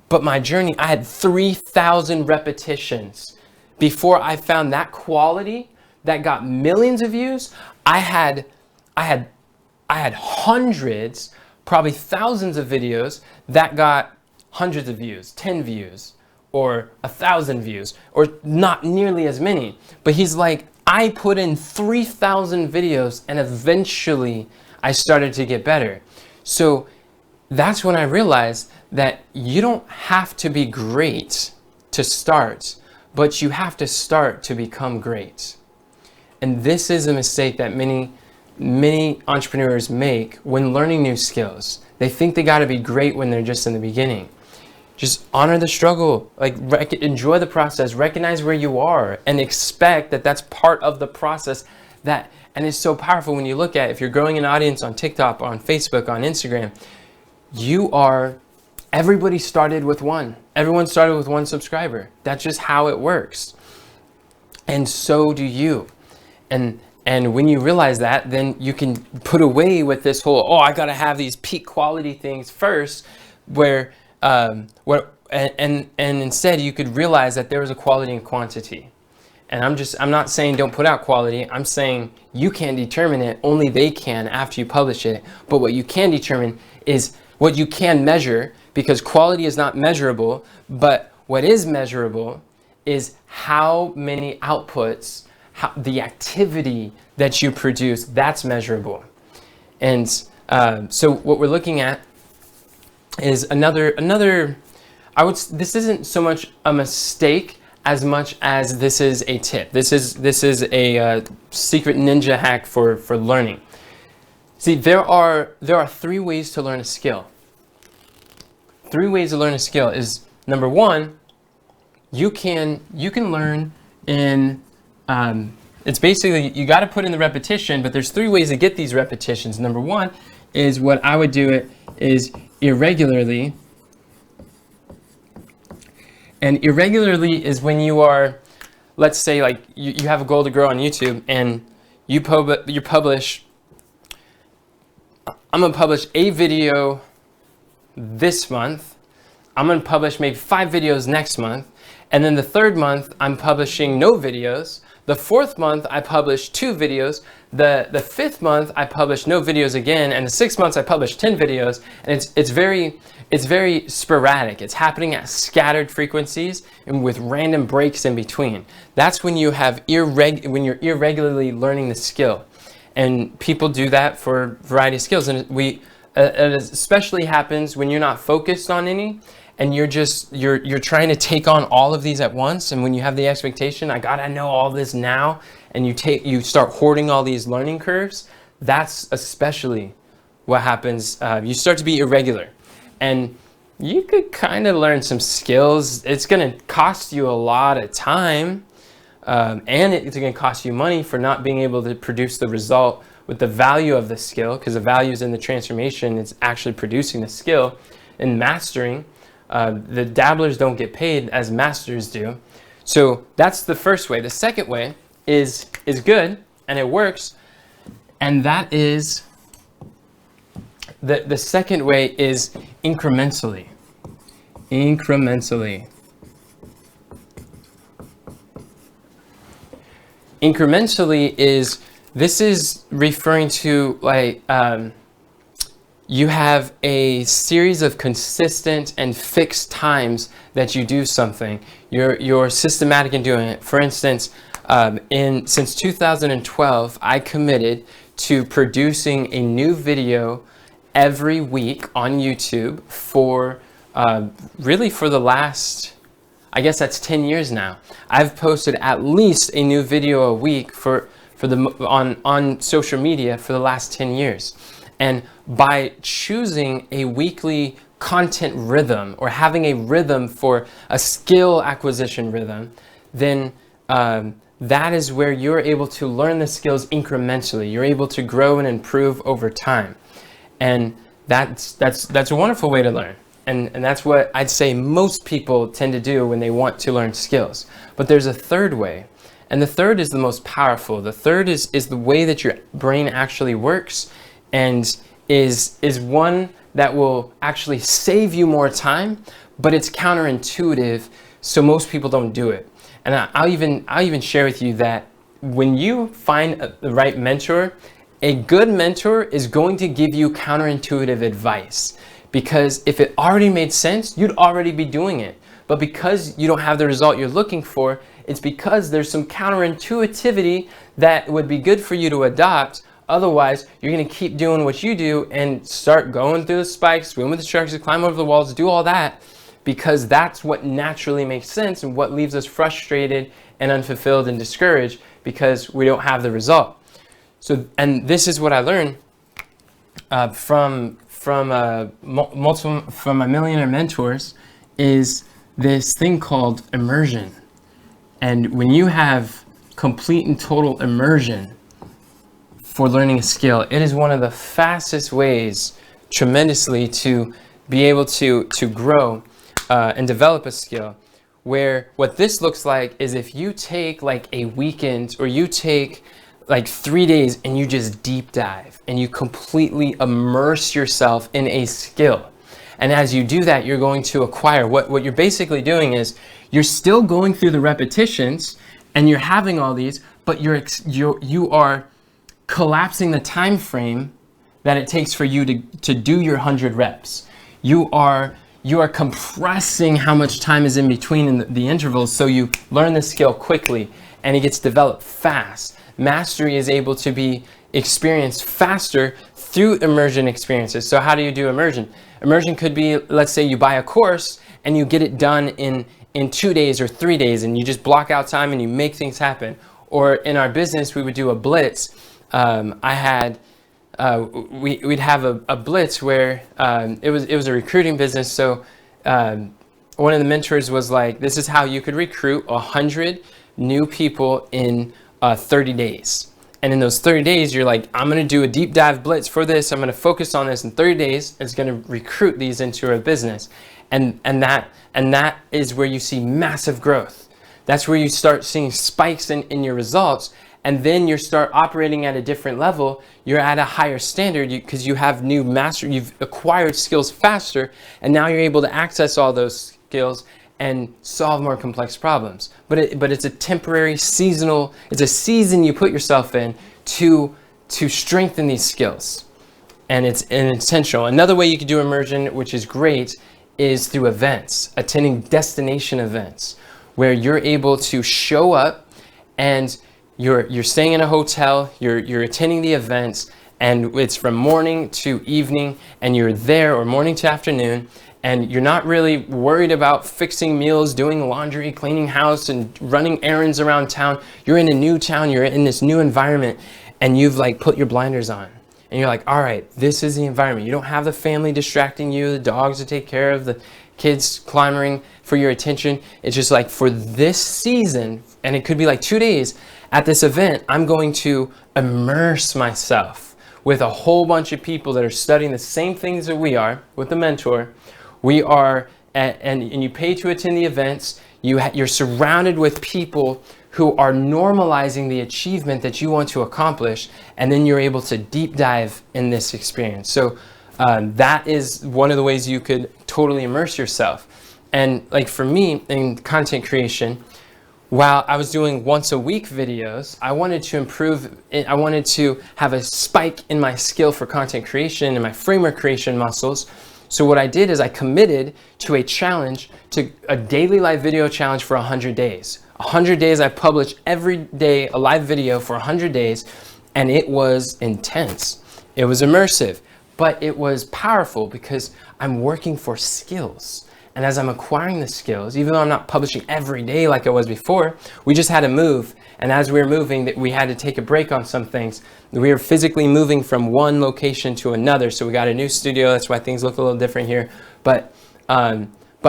but my journey, I had 3,000 repetitions before I found that quality that got millions of views. I had hundreds, probably thousands of videos that got hundreds of views, 10 views, or 1,000 views, or not nearly as many. But he's like, I put in 3,000 videos and eventually I started to get better. So that's when I realized that you don't have to be great to start, but you have to start to become great. And this is a mistake that many entrepreneurs make when learning new skills. They think they got to be great when they're just in the beginning. Just honor the struggle, enjoy the process, recognize where you are, and expect that that's part of the process. And it's so powerful when you look at, if you're growing an audience on TikTok, on Facebook, on Instagram, everybody started with one. Everyone started with 1 subscriber. That's just how it works. And so do you. And when you realize that, then you can put away with this whole, I got to have these peak quality things first, and instead you could realize that there is a quality and quantity. And I'm not saying don't put out quality. I'm saying you can't determine it. Only they can after you publish it. But what you can determine is what you can measure, because quality is not measurable. But what is measurable is how many outputs, the activity that you produce, that's measurable. And so what we're looking at is another. This isn't so much a mistake as much as this is a tip. This is a secret ninja hack for learning. See, there are 3 ways to learn a skill. 3 ways to learn a skill is, number 1, you can learn in, it's basically, you got to put in the repetition, but there's 3 ways to get these repetitions. Number 1 is, what I would do it is irregularly. And irregularly is when you are, let's say, like you have a goal to grow on YouTube, and you publish, I'm going to publish a video this month. I'm going to publish maybe 5 videos next month. And then the 3rd month, I'm publishing no videos. The 4th month, I publish 2 videos. The 5th month, I publish no videos again. And the 6th month, I publish 10 videos. And it's very sporadic. It's happening at scattered frequencies and with random breaks in between. That's when you have when you're irregularly learning the skill. And people do that for a variety of skills. And it especially happens when you're not focused on any, and you're trying to take on all of these at once. And when you have the expectation, I gotta know all this now, and you start hoarding all these learning curves, that's especially what happens. You start to be irregular, and you could kind of learn some skills. It's gonna cost you a lot of time, and it's gonna cost you money for not being able to produce the result with the value of the skill, because the value is in the transformation. It's actually producing the skill and mastering. The dabblers don't get paid as masters do. So that's the first way. The second way is good, and it works, and that is the second way is incrementally. Incrementally is, this is referring to, like, you have a series of consistent and fixed times that you do something. You're systematic in doing it. For instance, since 2012, I committed to producing a new video every week on YouTube for really for the last, I guess that's 10 years now. I've posted at least a new video a week on social media for the last 10 years. And by choosing a weekly content rhythm, or having a rhythm for a skill acquisition rhythm, then that is where you're able to learn the skills incrementally. You're able to grow and improve over time. And that's a wonderful way to learn. And that's what I'd say most people tend to do when they want to learn skills. But there's a third way. And the third is the most powerful. The third is the way that your brain actually works, and is one that will actually save you more time, but it's counterintuitive, so most people don't do it. And I'll even share with you that when you find the right mentor, a good mentor is going to give you counterintuitive advice, because if it already made sense, you'd already be doing it. But because you don't have the result you're looking for, it's because there's some counterintuitivity that would be good for you to adopt. Otherwise, you're going to keep doing what you do and start going through the spikes, swim with the sharks, climb over the walls, do all that, because that's what naturally makes sense, and what leaves us frustrated and unfulfilled and discouraged, because we don't have the result. So, and this is what I learned from my millionaire mentors, is this thing called immersion. And when you have complete and total immersion for learning a skill, it is one of the fastest ways tremendously to be able to grow and develop a skill. Where what this looks like is, if you take like a weekend, or you take like 3 days and you just deep dive and you completely immerse yourself in a skill. And as you do that, you're going to acquire, what you're basically doing is, you're still going through the repetitions and you're having all these, but you are collapsing the time frame that it takes for you to do your 100 reps. You are compressing how much time is in between in the intervals, so you learn the skill quickly and it gets developed fast. Mastery is able to be experience faster through immersion experiences. So how do you do immersion? Immersion could be, let's say you buy a course and you get it done in 2 days or 3 days, and you just block out time and you make things happen. Or in our business, we would do a blitz. We'd have a blitz where it was a recruiting business. So one of the mentors was like, this is how you could recruit 100 new people in 30 days. And in those 30 days, you're like, I'm going to do a deep dive blitz for this. I'm going to focus on this in 30 days. It's going to recruit these into a business. And that is where you see massive growth. That's where you start seeing spikes in your results. And then you start operating at a different level. You're at a higher standard because you have you've acquired skills faster. And now you're able to access all those skills and solve more complex problems. But it's a temporary, seasonal, it's a season you put yourself in to strengthen these skills. And it's intentional. Another way you could do immersion, which is great, is through events, attending destination events, where you're able to show up and you're staying in a hotel, you're attending the events, and it's from morning to evening, and you're there, or morning to afternoon, and you're not really worried about fixing meals, doing laundry, cleaning house, and running errands around town. You're in a new town, you're in this new environment, and you've like put your blinders on. And you're like, all right, this is the environment. You don't have the family distracting you, the dogs to take care of, the kids clamoring for your attention. It's just like, for this season, and it could be like 2 days at this event, I'm going to immerse myself with a whole bunch of people that are studying the same things that we are, with a mentor. We are, and you pay to attend the events. You're surrounded with people who are normalizing the achievement that you want to accomplish, and then you're able to deep dive in this experience. So that is one of the ways you could totally immerse yourself. And like for me in content creation, while I was doing once a week videos, I wanted to improve, I wanted to have a spike in my skill for content creation and my framework creation muscles. So what I did is I committed to a challenge, to a daily live video challenge for 100 days. 100 days, I published every day a live video for 100 days, and it was intense. It was immersive, but it was powerful because I'm working for skills. And as I'm acquiring the skills, even though I'm not publishing every day like I was before, we just had to move. And as we were moving, we had to take a break on some things. We were physically moving from one location to another. So we got a new studio. That's why things look a little different here. But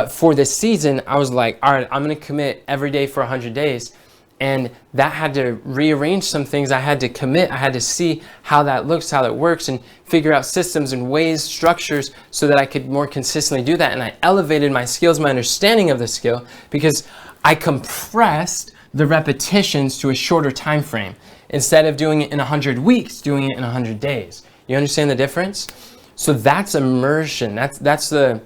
for this season, I was like, all right, I'm going to commit every day for 100 days. And that had to rearrange some things. I had to commit. I had to see how that looks, how that works, and figure out systems and ways, structures, so that I could more consistently do that. And I elevated my skills, my understanding of the skill, because I compressed the repetitions to a shorter time frame. Instead of doing it in 100 weeks, doing it in 100 days. You understand the difference? So that's immersion. That's the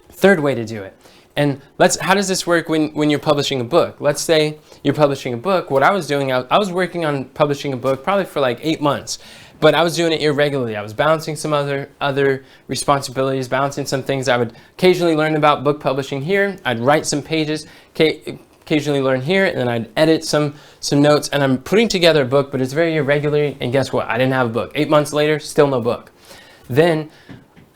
third way to do it. And how does this work when you're publishing a book? Let's say you're publishing a book. What I was doing, I was working on publishing a book probably for like 8 months, but I was doing it irregularly. I was balancing some other responsibilities, balancing some things. I would occasionally learn about book publishing here. I'd write some pages, occasionally learn here, and then I'd edit some notes, and I'm putting together a book, but it's very irregular. And guess what? I didn't have a book. 8 months later, still no book. Then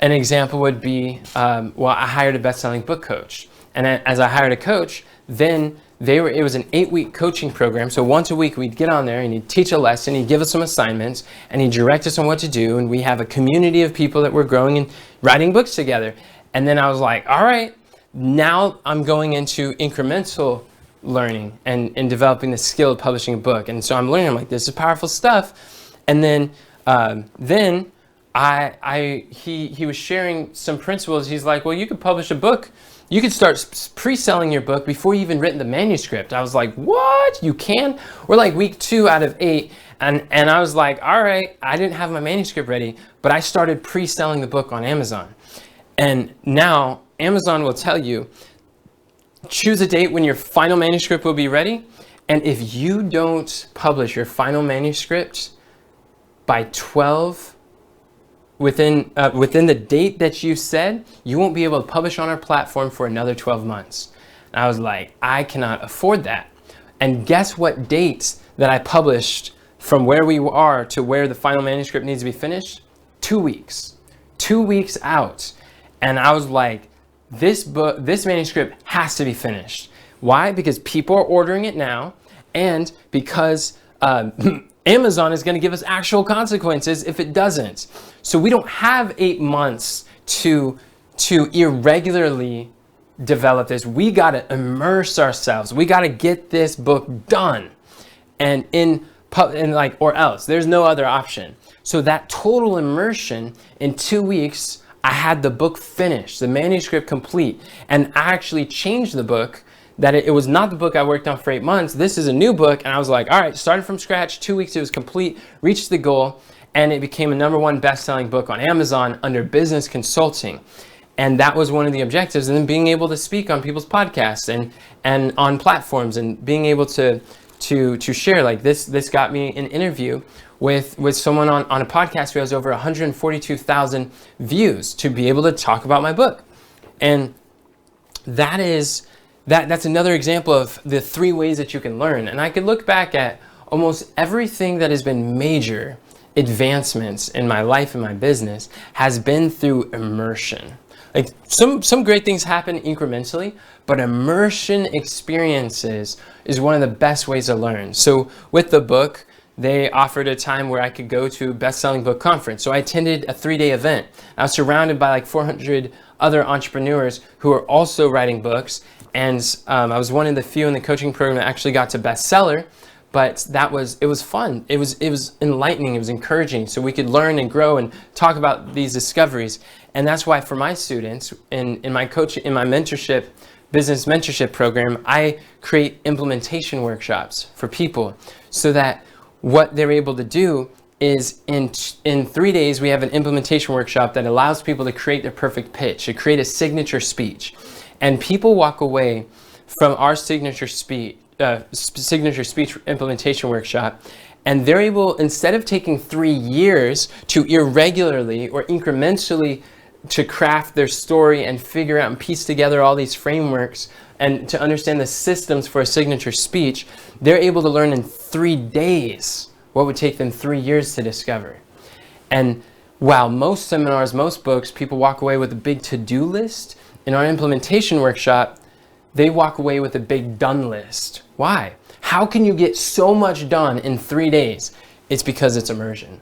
an example would be, I hired a best-selling book coach. And as I hired a coach, then it was an 8-week coaching program. So once a week, we'd get on there and he'd teach a lesson, he'd give us some assignments, and he'd direct us on what to do. And we have a community of people that were growing and writing books together. And then I was like, all right, now I'm going into incremental learning and developing the skill of publishing a book. And so I'm learning, I'm like, this is powerful stuff. And then he was sharing some principles. He's like, well, you could publish a book. You could start pre-selling your book before you even written the manuscript. I was like, what? You can? We're like week 2 out of 8. And I was like, all right, I didn't have my manuscript ready, but I started pre-selling the book on Amazon. And now Amazon will tell you, choose a date when your final manuscript will be ready. And if you don't publish your final manuscript by 12 within the date that you said, you won't be able to publish on our platform for another 12 months. And I was like, I cannot afford that. And guess what dates that I published from where we are to where the final manuscript needs to be finished, 2 weeks. 2 weeks out. And I was like, this manuscript has to be finished. Why? Because people are ordering it now, and because Amazon is going to give us actual consequences if it doesn't. So we don't have 8 months to irregularly develop this. We got to immerse ourselves. We got to get this book done, and or else there's no other option. So that total immersion in 2 weeks, I had the book finished, the manuscript complete, and I actually changed the book. That it was not the book I worked on for 8 months. This is a new book, and I was like, all right, started from scratch, 2 weeks, it was complete, reached the goal, and it became a #1 best-selling book on Amazon under business consulting. And that was one of the objectives. And then being able to speak on people's podcasts and on platforms, and being able to share, like this got me an interview with someone on a podcast who has over 142,000 views to be able to talk about my book. And that's another example of the 3 ways that you can learn. And I could look back at almost everything that has been major advancements in my life and my business has been through immersion. Like some great things happen incrementally, but immersion experiences is one of the best ways to learn. So with the book, they offered a time where I could go to Best-Selling Book Conference. So I attended a 3-day event. I was surrounded by like 400 other entrepreneurs who are also writing books. And I was one of the few in the coaching program that actually got to bestseller. But it was fun. It was enlightening. It was encouraging. So we could learn and grow and talk about these discoveries. And that's why for my students in my mentorship, business mentorship program, I create implementation workshops for people so that what they're able to do is in 3 days, we have an implementation workshop that allows people to create their perfect pitch, to create a signature speech. And people walk away from our signature speech implementation workshop, and they're able, instead of taking 3 years to irregularly or incrementally to craft their story and figure out and piece together all these frameworks and to understand the systems for a signature speech, they're able to learn in 3 days what would take them 3 years to discover. And while most seminars, most books, people walk away with a big to-do list, in our implementation workshop, they walk away with a big done list. Why? How can you get so much done in 3 days? It's because it's immersion.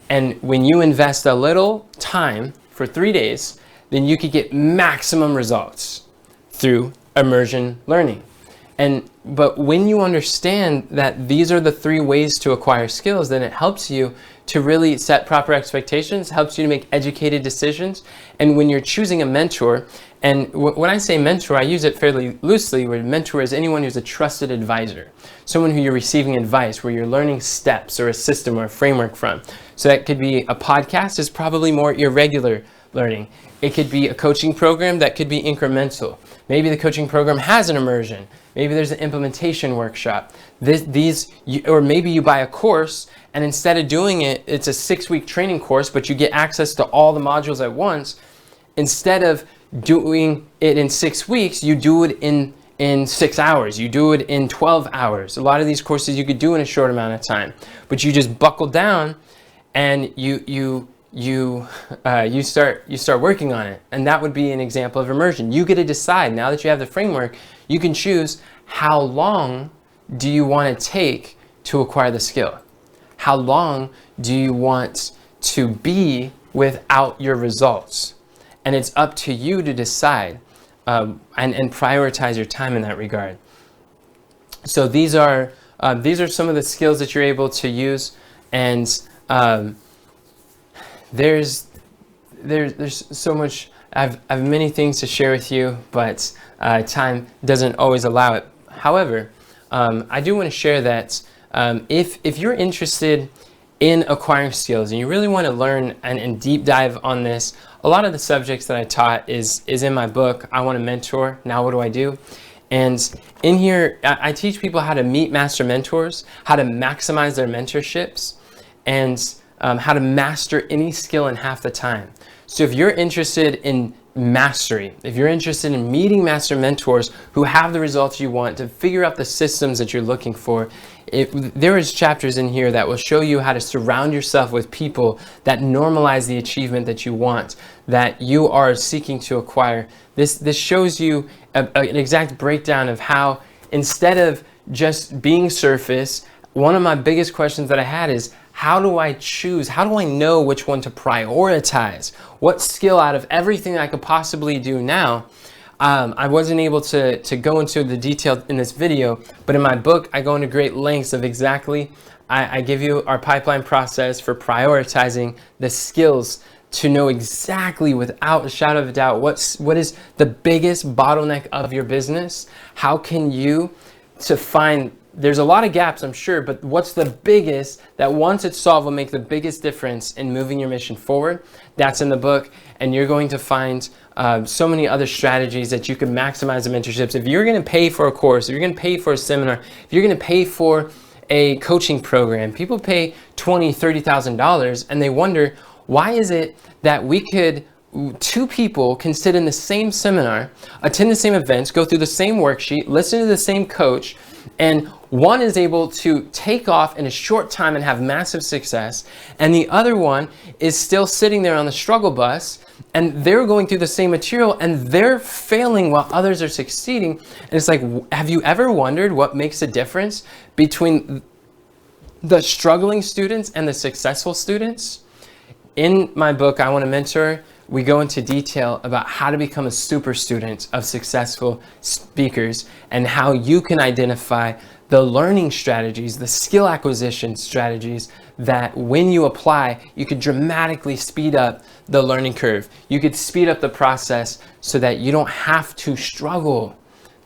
And when you invest a little time for 3 days, then you could get maximum results through immersion learning. But when you understand that these are the 3 ways to acquire skills, then it helps you to really set proper expectations, helps you to make educated decisions. And when you're choosing a mentor, and when I say mentor, I use it fairly loosely, where mentor is anyone who's a trusted advisor, someone who you're receiving advice, where you're learning steps or a system or a framework from. So that could be a podcast is probably more irregular learning. It could be a coaching program that could be incremental. Maybe the coaching program has an immersion. Maybe there's an implementation workshop. Or maybe you buy a course, and instead of doing it, it's a 6-week training course, but you get access to all the modules at once. Instead of doing it in 6 weeks, you do it in 6 hours. You do it in 12 hours. A lot of these courses you could do in a short amount of time, but you just buckle down and you start working on it. And that would be an example of immersion. You get to decide, now that you have the framework, you can choose how long do you want to take to acquire the skill? How long do you want to be without your results? And it's up to you to decide and prioritize your time in that regard. So these are some of the skills that you're able to use, and there's so much. I've many things to share with you, but time doesn't always allow it. However, I do want to share that if you're interested in acquiring skills and you really want to learn and deep dive on this, a lot of the subjects that I taught is in my book, I Want to Mentor, Now What Do I Do? And in here, I teach people how to meet master mentors, how to maximize their mentorships, and how to master any skill in half the time. So if you're interested in mastery, if you're interested in meeting master mentors who have the results you want, to figure out the systems that you're looking for, there is chapters in here that will show you how to surround yourself with people that normalize the achievement that you want, that you are seeking to acquire. This shows you an exact breakdown of how, instead of just being surface, one of my biggest questions that I had is, how do I choose? How do I know which one to prioritize? What skill out of everything I could possibly do now? I wasn't able to go into the detail in this video, but in my book, I go into great lengths of exactly, I give you our pipeline process for prioritizing the skills to know exactly, without a shadow of a doubt, what is the biggest bottleneck of your business? How can you, to find, there's a lot of gaps, I'm sure, but what's the biggest that, once it's solved, will make the biggest difference in moving your mission forward? That's in the book, and you're going to find so many other strategies that you can maximize the mentorships. If you're going to pay for a course, if you're going to pay for a seminar, if you're going to pay for a coaching program, people pay $20,000, $30,000, and they wonder, why is it that two people can sit in the same seminar, attend the same events, go through the same worksheet, listen to the same coach, and one is able to take off in a short time and have massive success, and the other one is still sitting there on the struggle bus, and they're going through the same material and they're failing while others are succeeding? And it's like, have you ever wondered what makes a difference between the struggling students and the successful students? In my book, I Want to Mentor, we go into detail about how to become a super student of successful speakers, and how you can identify the learning strategies, the skill acquisition strategies that, when you apply, you could dramatically speed up the learning curve. You could speed up the process so that you don't have to struggle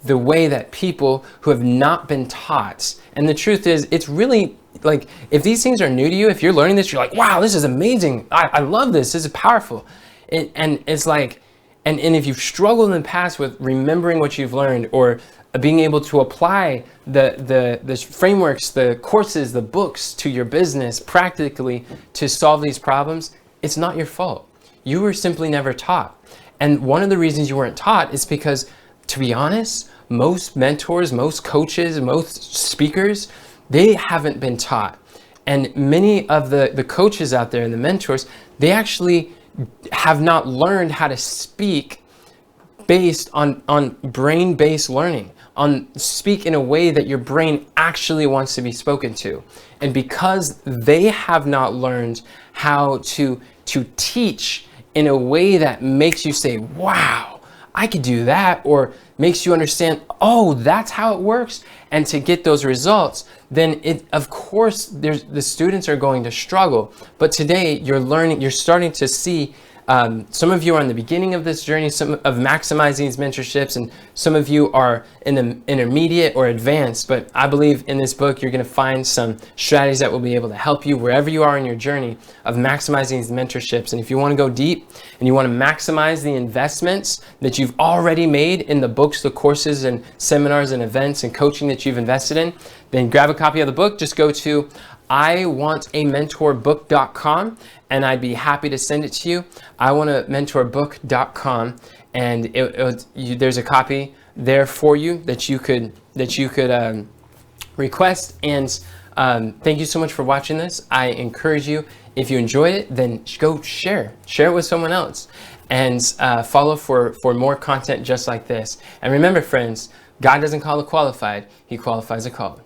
the way that people who have not been taught. And the truth is, it's really like, if these things are new to you, if you're learning this, you're like, wow, this is amazing. I love this. This is powerful. And it's like, and if you've struggled in the past with remembering what you've learned, or being able to apply the frameworks, the courses, the books to your business practically to solve these problems, it's not your fault. You were simply never taught. And one of the reasons you weren't taught is because, to be honest, most mentors, most coaches, most speakers, they haven't been taught. And many of the coaches out there and the mentors, they actually have not learned how to speak based on brain-based learning, on speak in a way that your brain actually wants to be spoken to. And because they have not learned how to teach in a way that makes you say, wow, I could do that, or makes you understand, oh, that's how it works, and to get those results, then of course, the students are going to struggle. But today, you're starting to see, some of you are in the beginning of this journey, some of maximizing these mentorships, and some of you are in the intermediate or advanced. But I believe in this book, you're going to find some strategies that will be able to help you wherever you are in your journey of maximizing these mentorships. And if you want to go deep and you want to maximize the investments that you've already made in the books, the courses and seminars and events and coaching that you've invested in, then grab a copy of the book. Just go to iwantamentorbook.com and I'd be happy to send it to you. iwantamentorbook.com, and there's a copy there for you that you could request. And thank you so much for watching this. I encourage you, if you enjoyed it, then go share it with someone else, and follow for more content just like this. And remember, friends, God doesn't call the qualified, He qualifies the called.